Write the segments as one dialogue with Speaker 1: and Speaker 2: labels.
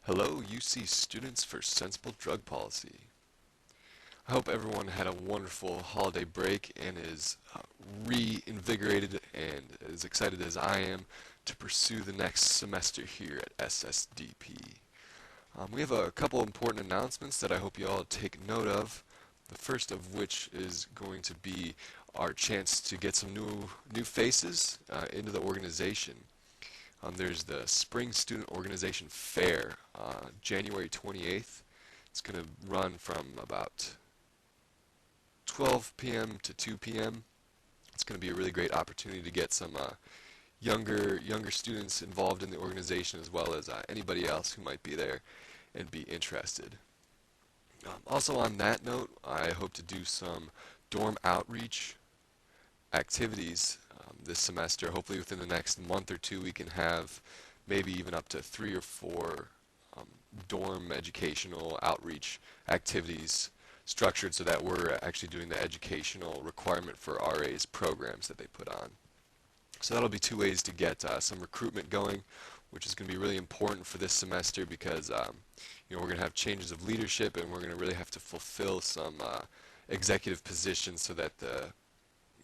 Speaker 1: Hello, UC students for Sensible Drug Policy. I hope everyone had a wonderful holiday break and is reinvigorated and as excited as I am to pursue the next semester here at SSDP. We have a couple important announcements that I hope you all take note of. The first of which is going to be our chance to get some new faces into the organization. There's the Spring Student Organization Fair, January 28th. It's going to run from about 12 p.m. to 2 p.m. It's going to be a really great opportunity to get some younger students involved in the organization, as well as anybody else who might be there and be interested. Also on that note, I hope to do some dorm outreach activities this semester. Hopefully within the next month or two we can have maybe even up to 3 or 4 dorm educational outreach activities structured so that we're actually doing the educational requirement for RA's programs that they put on. So that'll be two ways to get some recruitment going, which is going to be really important for this semester because we're going to have changes of leadership and we're going to really have to fulfill some executive positions so that the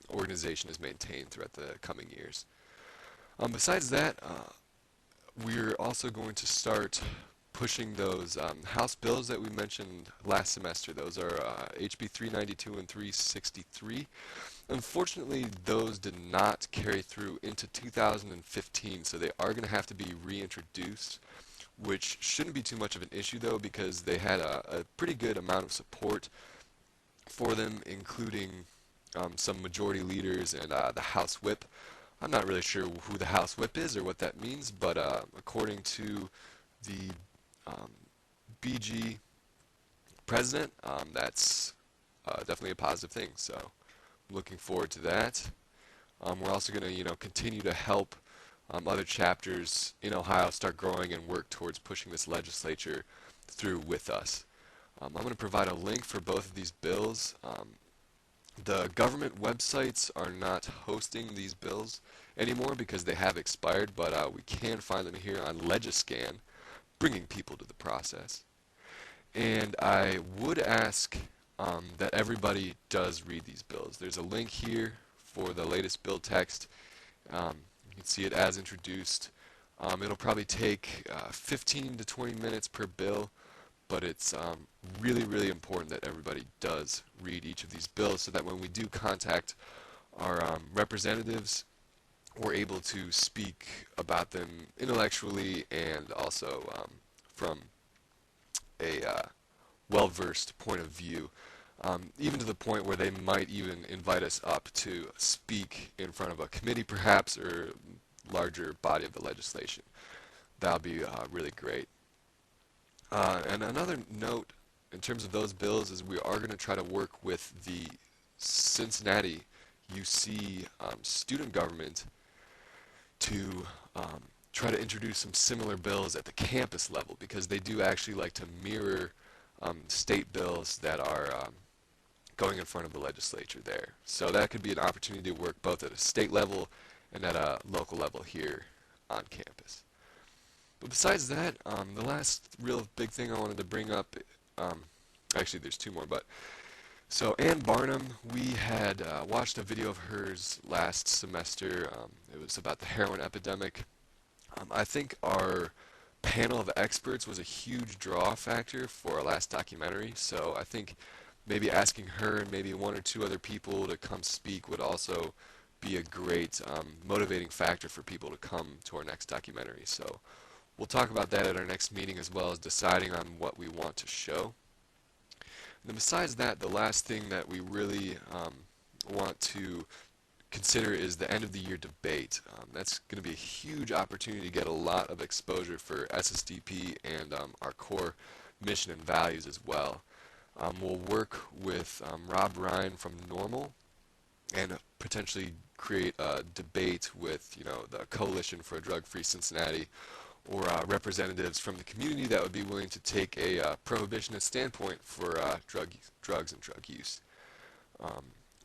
Speaker 1: organization is maintained throughout the coming years. Besides that, we're also going to start pushing those House bills that we mentioned last semester. Those are HB 392 and 363. Unfortunately, those did not carry through into 2015, so they are going to have to be reintroduced, which shouldn't be too much of an issue though because they had a pretty good amount of support for them, including some majority leaders and the House Whip. I'm not really sure who the House Whip is or what that means, but according to the BG president, that's definitely a positive thing. So I'm looking forward to that. We're also going to, continue to help other chapters in Ohio start growing and work towards pushing this legislature through with us. I'm going to provide a link for both of these bills. The government websites are not hosting these bills anymore because they have expired, but we can find them here on Legiscan, bringing people to the process. And I would ask that everybody does read these bills. There's a link here for the latest bill text. You can see it as introduced. It'll probably take 15 to 20 minutes per bill, but it's really important that everybody does read each of these bills so that when we do contact our representatives, we're able to speak about them intellectually and also from a well-versed point of view, even to the point where they might even invite us up to speak in front of a committee perhaps or larger body of the legislation. That'll be really great. And another note in terms of those bills is we are going to try to work with the Cincinnati UC student government to try to introduce some similar bills at the campus level because they do actually like to mirror state bills that are going in front of the legislature there. So that could be an opportunity to work both at a state level and at a local level here on campus. But besides that, the last real big thing I wanted to bring up, actually there's two more, but so Ann Barnum, we had watched a video of hers last semester. It was about the heroin epidemic. I think our panel of experts was a huge draw factor for our last documentary, so I think maybe asking her and maybe one or two other people to come speak would also be a great motivating factor for people to come to our next documentary. So we'll talk about that at our next meeting as well as deciding on what we want to show. And then besides that, the last thing that we really want to consider is the end of the year debate. That's going to be a huge opportunity to get a lot of exposure for SSDP and our core mission and values as well. We'll work with Rob Ryan from Normal and potentially create a debate with the Coalition for a Drug-Free Cincinnati or representatives from the community that would be willing to take a prohibitionist standpoint for drugs and drug use.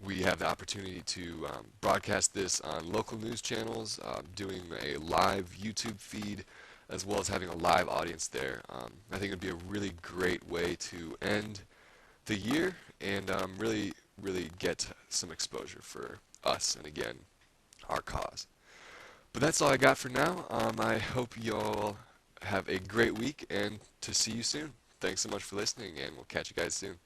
Speaker 1: We have the opportunity to broadcast this on local news channels, doing a live YouTube feed as well as having a live audience there. I think it would be a really great way to end the year and really get some exposure for us and again, our cause. But that's all I got for now. I hope you all have a great week and to see you soon. Thanks so much for listening, and we'll catch you guys soon.